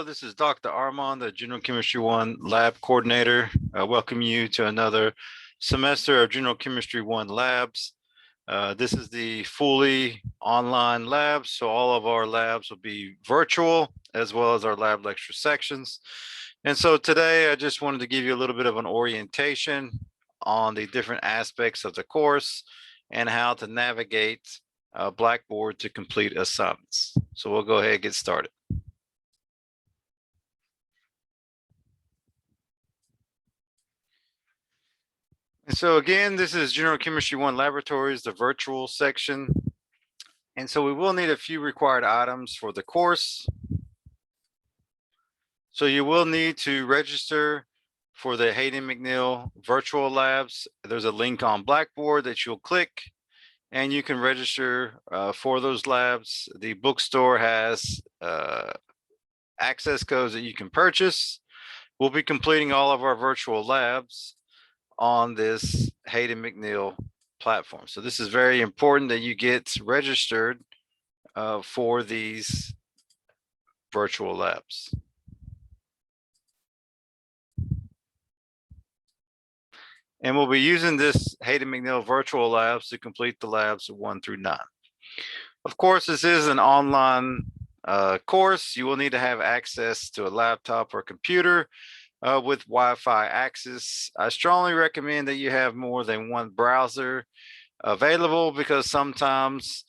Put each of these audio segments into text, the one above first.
Hello, this is Dr. Armand, the General Chemistry 1 Lab Coordinator. I welcome you to another semester of General Chemistry 1 labs. This is the fully online lab, so all of our labs will be virtual as well as our lab lecture sections. And so today I just wanted to give you a little bit of an orientation on the different aspects of the course and how to navigate Blackboard to complete assignments. So we'll go ahead and get started. And so again, this is General Chemistry 1 Laboratories, the virtual section. And so we will need a few required items for the course. So you will need to register for the Hayden McNeil virtual labs. There's a link on Blackboard that you'll click and you can register for those labs. The bookstore has access codes that you can purchase. We'll be completing all of our virtual labs on this Hayden McNeil platform. So this is very important that you get registered for these virtual labs. And we'll be using this Hayden McNeil virtual labs to complete the labs 1 through 9. Of course, this is an online course. You will need to have access to a laptop or computer with Wi-Fi access. I strongly recommend that you have more than one browser available because sometimes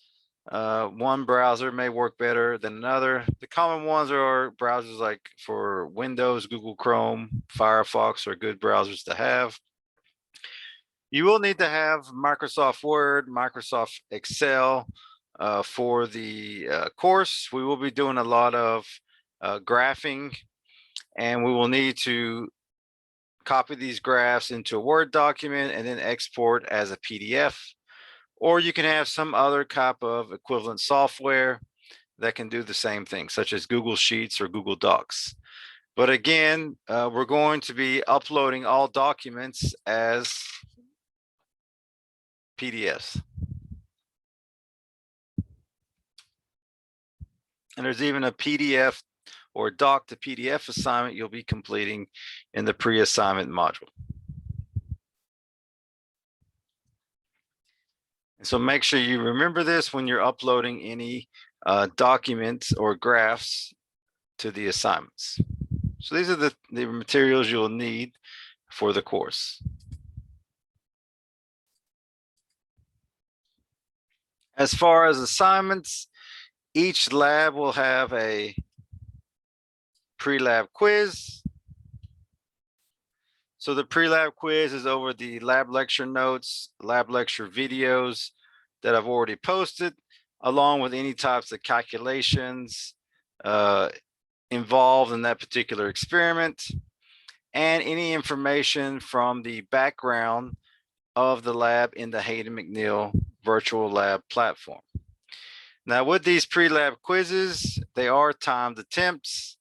one browser may work better than another. The common ones are browsers like for Windows, Google Chrome, Firefox are good browsers to have. You will need to have Microsoft Word, Microsoft Excel for the course. We will be doing a lot of graphing, and we will need to copy these graphs into a Word document and then export as a PDF. Or you can have some other type of equivalent software that can do the same thing, such as Google Sheets or Google Docs. But again, we're going to be uploading all documents as PDFs. And there's even a PDF or doc to PDF assignment you'll be completing in the pre-assignment module. And so make sure you remember this when you're uploading any documents or graphs to the assignments. So these are the materials you'll need for the course. As far as assignments, each lab will have a pre-lab quiz. So the pre-lab quiz is over the lab lecture notes, lab lecture videos that I've already posted, along with any types of calculations involved in that particular experiment, and any information from the background of the lab in the Hayden McNeil virtual lab platform. Now with these pre-lab quizzes, they are timed attempts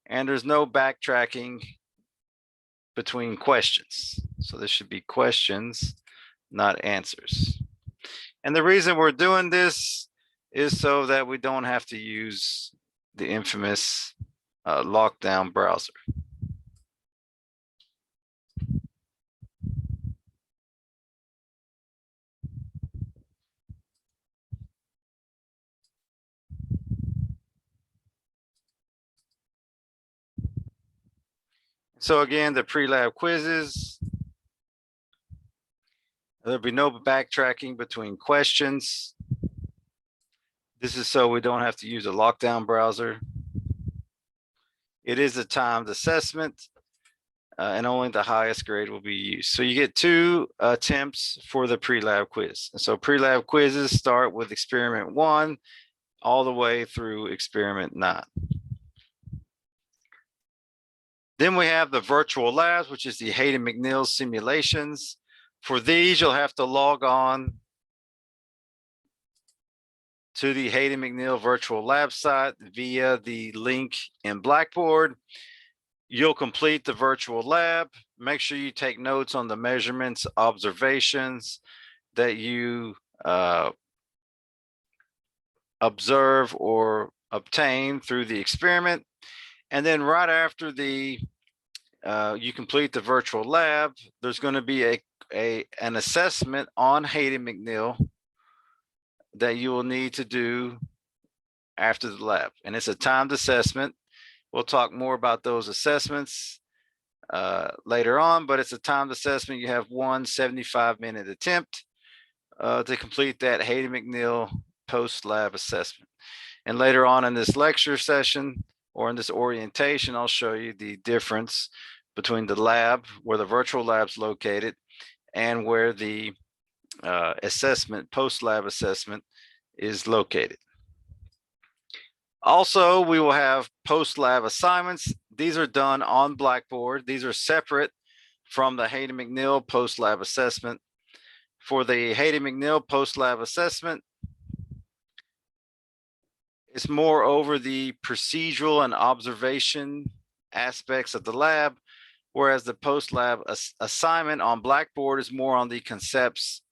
and there's no backtracking between questions. So this should be questions, not answers. And the reason we're doing this is so that we don't have to use the infamous lockdown browser. So again, the pre-lab quizzes, there'll be no backtracking between questions. This is so we don't have to use a lockdown browser. It is a timed assessment and only the highest grade will be used. So you get 2 attempts for the pre-lab quiz. So pre-lab quizzes start with experiment 1 all the way through experiment 9. Then we have the virtual labs, which is the Hayden McNeil simulations. For these, you'll have to log on to the Hayden McNeil virtual lab site via the link in Blackboard. You'll complete the virtual lab. Make sure you take notes on the measurements, observations that you observe or obtain through the experiment. And then right after you complete the virtual lab, there's going to be an assessment on Hayden McNeil that you will need to do after the lab. And it's a timed assessment. We'll talk more about those assessments later on, but it's a timed assessment. You have one 75-minute attempt to complete that Hayden McNeil post-lab assessment. And later on in this lecture session or in this orientation, I'll show you the difference between the lab, where the virtual lab's located, and where the assessment, post-lab assessment, is located. Also, we will have post-lab assignments. These are done on Blackboard. These are separate from the Hayden McNeil post-lab assessment. For the Hayden McNeil post-lab assessment, it's more over the procedural and observation aspects of the lab, whereas the post-lab assignment on Blackboard is more on the concepts,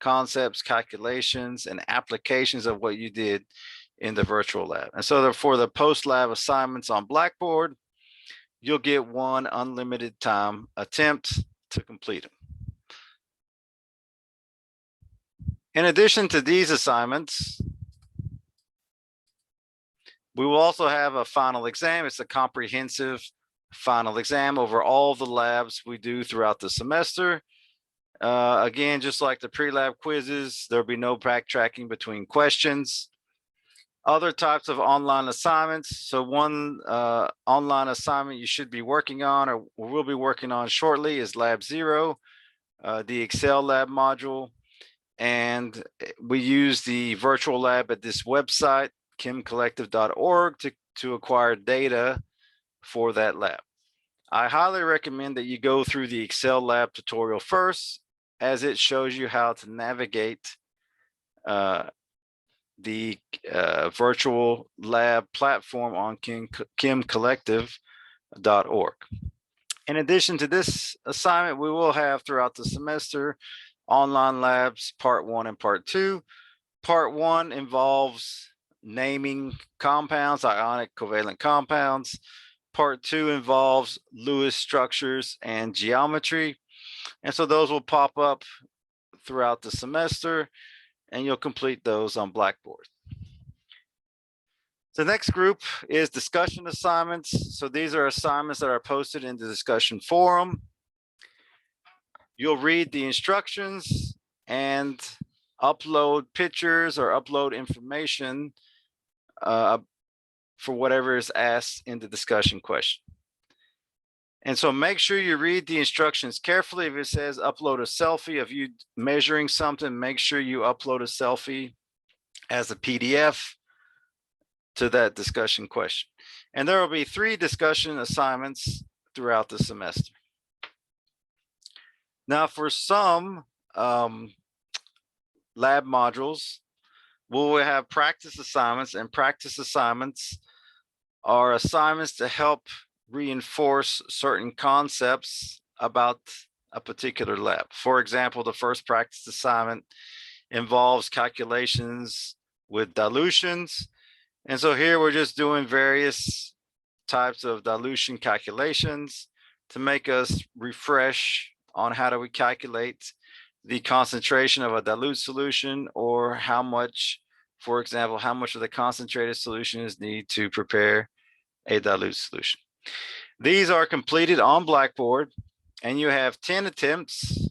calculations, and applications of what you did in the virtual lab. And so for the post-lab assignments on Blackboard, you'll get one unlimited time attempt to complete them. In addition to these assignments, we will also have a final exam. It's a comprehensive final exam over all the labs we do throughout the semester. Again, just like the pre-lab quizzes, there'll be no backtracking between questions. Other types of online assignments. So one online assignment you should be working on, or will be working on shortly, is Lab 0, the Excel lab module. And we use the virtual lab at this website, kimcollective.org, to acquire data for that lab. I highly recommend that you go through the Excel lab tutorial first, as it shows you how to navigate the virtual lab platform on kimcollective.org. In addition to this assignment, we will have throughout the semester online labs, part 1 and part 2. Part 1 involves naming compounds, ionic covalent compounds. Part 2 involves Lewis structures and geometry. And so those will pop up throughout the semester, and you'll complete those on Blackboard. The next group is discussion assignments. So these are assignments that are posted in the discussion forum. You'll read the instructions and upload pictures or upload information for whatever is asked in the discussion question. And so make sure you read the instructions carefully. If it says upload a selfie of you measuring something, make sure you upload a selfie as a PDF to that discussion question. And there will be 3 discussion assignments throughout the semester. Now, for some lab modules, we'll have practice assignments, and practice assignments are assignments to help reinforce certain concepts about a particular lab. For example, the first practice assignment involves calculations with dilutions. And so here we're just doing various types of dilution calculations to make us refresh on how do we calculate the concentration of a dilute solution, or how much, for example, how much of the concentrated solution is needed to prepare a dilute solution. These are completed on Blackboard, and you have 10 attempts,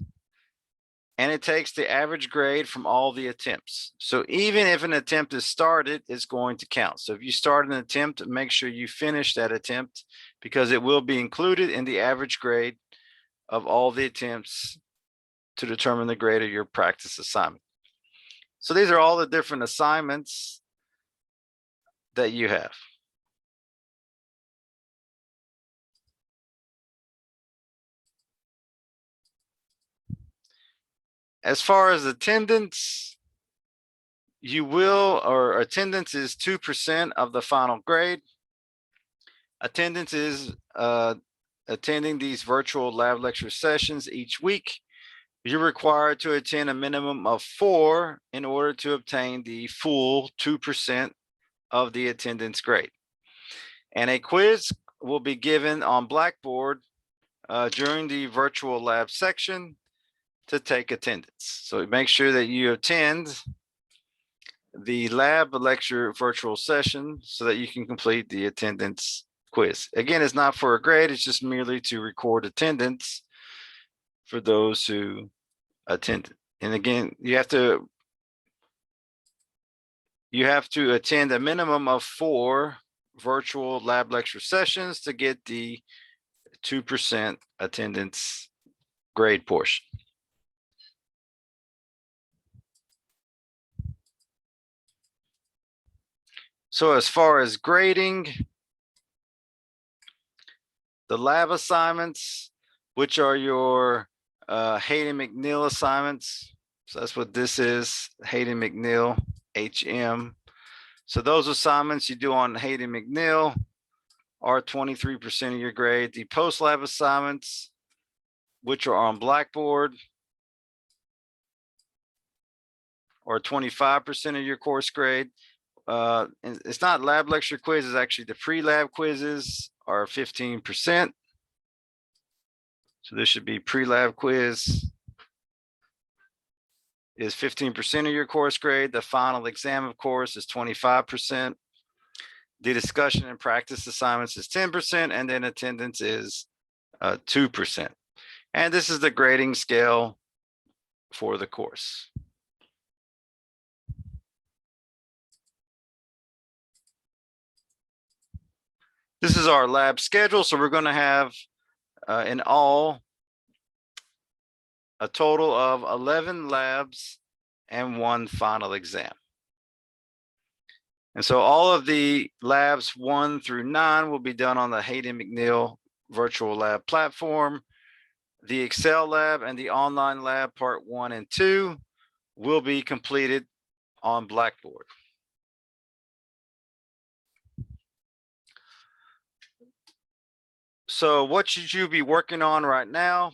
and it takes the average grade from all the attempts. So even if an attempt is started, it's going to count. So if you start an attempt, make sure you finish that attempt, because it will be included in the average grade of all the attempts to determine the grade of your practice assignment. So these are all the different assignments that you have. As far as attendance, attendance is 2% of the final grade. Attendance is attending these virtual lab lecture sessions each week. You're required to attend a minimum of 4 in order to obtain the full 2% of the attendance grade. And a quiz will be given on Blackboard during the virtual lab section to take attendance. So make sure that you attend the lab lecture virtual session so that you can complete the attendance quiz. Again, it's not for a grade, it's just merely to record attendance for those who attended. And again, you have to attend a minimum of 4 virtual lab lecture sessions to get the 2% attendance grade portion. So as far as grading, the lab assignments, which are your Hayden McNeil assignments. So that's what this is, Hayden McNeil, HM. So those assignments you do on Hayden McNeil are 23% of your grade. The post-lab assignments, which are on Blackboard, are 25% of your course grade. It's not lab lecture quizzes, actually the pre-lab quizzes are 15%. So this should be pre-lab quiz is 15% of your course grade. The final exam, of course, is 25%. The discussion and practice assignments is 10%, and then attendance is 2%. And this is the grading scale for the course. This is our lab schedule. So we're going to have in all a total of 11 labs and 1 final exam. And so all of the labs 1 through 9 will be done on the Hayden McNeil virtual lab platform. The Excel lab and the online lab part 1 and 2 will be completed on Blackboard. So what should you be working on right now?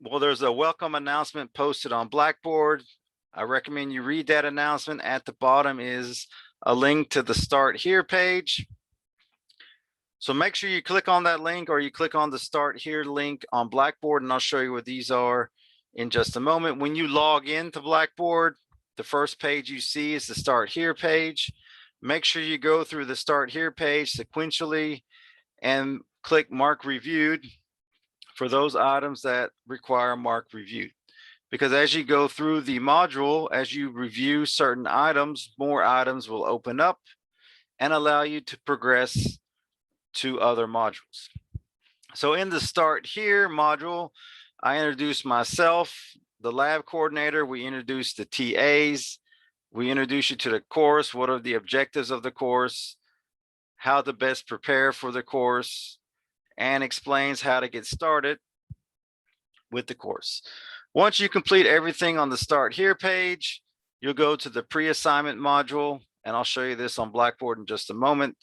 Well, there's a welcome announcement posted on Blackboard. I recommend you read that announcement. At the bottom is a link to the Start Here page. So make sure you click on that link, or you click on the Start Here link on Blackboard, and I'll show you what these are in just a moment. When you log into Blackboard, the first page you see is the Start Here page. Make sure you go through the Start Here page sequentially and click Mark Reviewed for those items that require Mark Reviewed. Because as you go through the module, as you review certain items, more items will open up and allow you to progress to other modules. So in the Start Here module, I introduced myself, the lab coordinator. We introduced the TAs. We introduce you to the course. What are the objectives of the course? How to best prepare for the course, and explains how to get started with the course. Once you complete everything on the Start Here page, you'll go to the pre-assignment module, and I'll show you this on Blackboard in just a moment.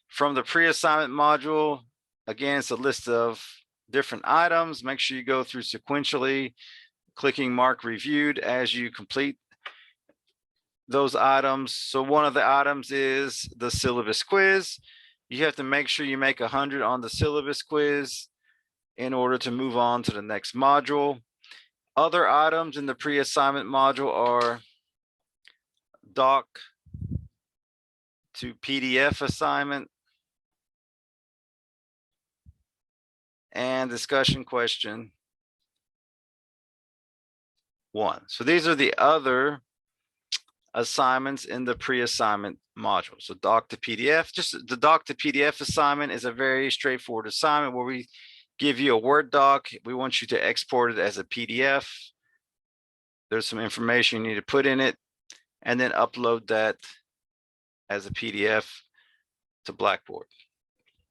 From the pre-assignment module, again, it's a list of different items. Make sure you go through sequentially, clicking Mark Reviewed as you complete those items. So one of the items is the syllabus quiz. You have to make sure you make 100 on the syllabus quiz in order to move on to the next module. Other items in the pre-assignment module are doc to PDF assignment and discussion question 1. So these are the other assignments in the pre-assignment module. So doc to PDF, just the doc to PDF assignment is a very straightforward assignment where we give you a Word doc. We want you to export it as a PDF. There's some information you need to put in it, and then upload that as a PDF to Blackboard.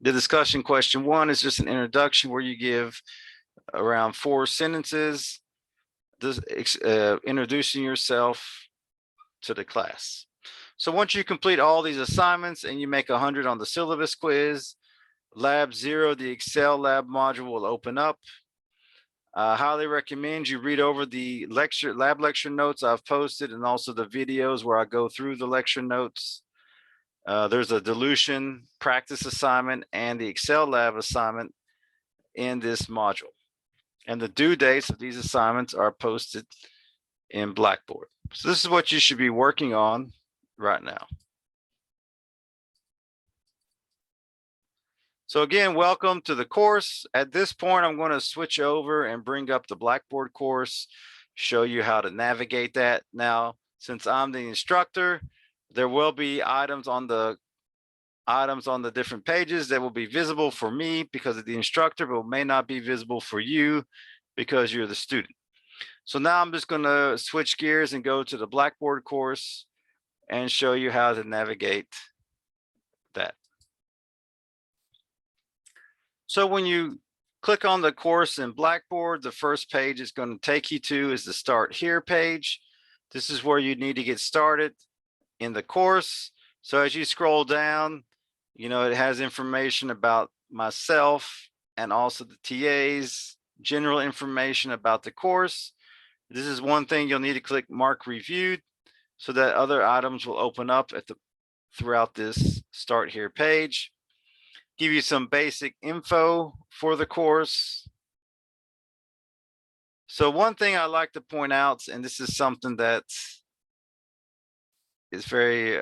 The discussion question 1 is just an introduction where you give around 4 sentences, introducing yourself to the class. So once you complete all these assignments and you make 100 on the syllabus quiz, lab 0, the Excel lab module, will open up. I highly recommend you read over the lab lecture notes I've posted, and also the videos where I go through the lecture notes. There's a dilution practice assignment and the Excel lab assignment in this module. And the due dates of these assignments are posted in Blackboard. So this is what you should be working on right now. So again, welcome to the course. At this point, I'm going to switch over and bring up the Blackboard course, show you how to navigate that. Now, since I'm the instructor, there will be items on the different pages that will be visible for me because of the instructor, but may not be visible for you because you're the student. So now I'm just going to switch gears and go to the Blackboard course and show you how to navigate that. So when you click on the course in Blackboard, the first page it's going to take you to is the Start Here page. This is where you need to get started in the course. So as you scroll down, you know, it has information about myself and also the TAs, general information about the course. This is one thing you'll need to click Mark Reviewed so that other items will open up throughout this Start Here page. Give you some basic info for the course. So one thing I like to point out, and this is something that is very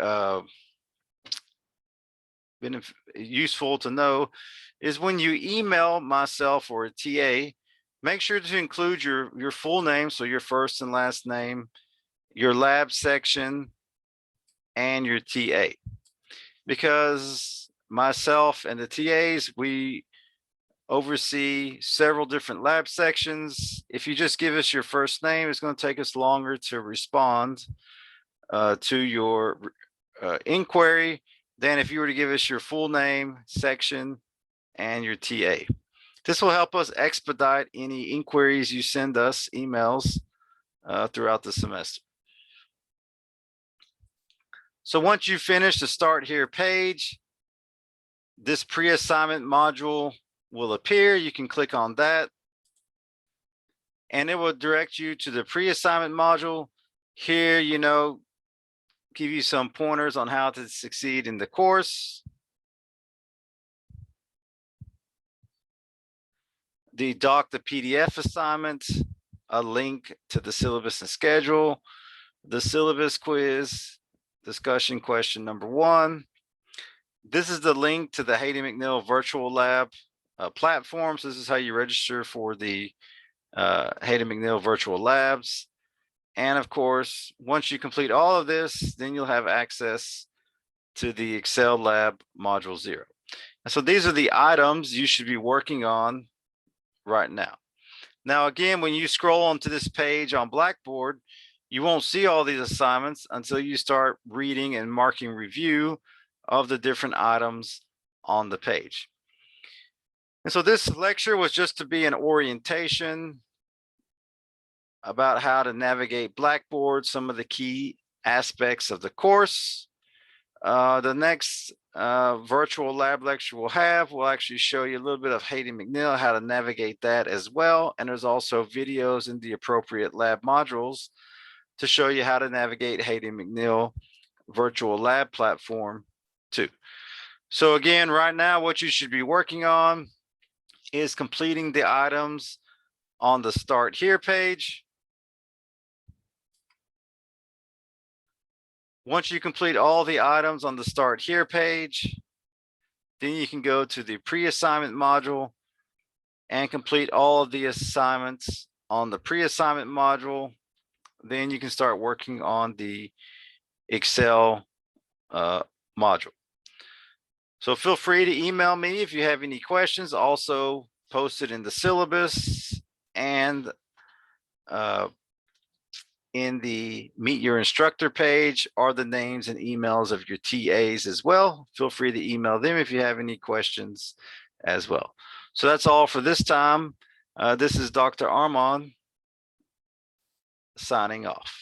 useful to know, is when you email myself or a TA, make sure to include your full name, so your first and last name, your lab section, and your TA. Because myself and the TAs, we oversee several different lab sections. If you just give us your first name, it's going to take us longer to respond to your inquiry than if you were to give us your full name, section, and your TA. This will help us expedite any inquiries you send us, emails, throughout the semester. So once you finish the Start Here page, this pre-assignment module will appear. You can click on that and it will direct you to the pre-assignment module. Here, you know, give you some pointers on how to succeed in the course. The doc, the PDF assignment, a link to the syllabus and schedule, the syllabus quiz, discussion question number 1. This is the link to the Hayden McNeil virtual lab platforms. This is how you register for the Hayden McNeil virtual labs. And of course, once you complete all of this, then you'll have access to the Excel lab module 0. And so these are the items you should be working on right now. Now, again, when you scroll onto this page on Blackboard, you won't see all these assignments until you start reading and marking review of the different items on the page. And so this lecture was just to be an orientation about how to navigate Blackboard, some of the key aspects of the course. The next virtual lab lecture we'll have will actually show you a little bit of Hayden McNeil, how to navigate that as well. And there's also videos in the appropriate lab modules to show you how to navigate Hayden McNeil virtual lab platform too. So again, right now, what you should be working on is completing the items on the Start Here page. Once you complete all the items on the Start Here page, then you can go to the pre-assignment module and complete all of the assignments on the pre-assignment module. Then you can start working on the Excel module. So feel free to email me if you have any questions. Also posted in the syllabus and in the Meet Your Instructor page are the names and emails of your TAs as well. Feel free to email them if you have any questions as well. So that's all for this time. This is Dr. Armand signing off.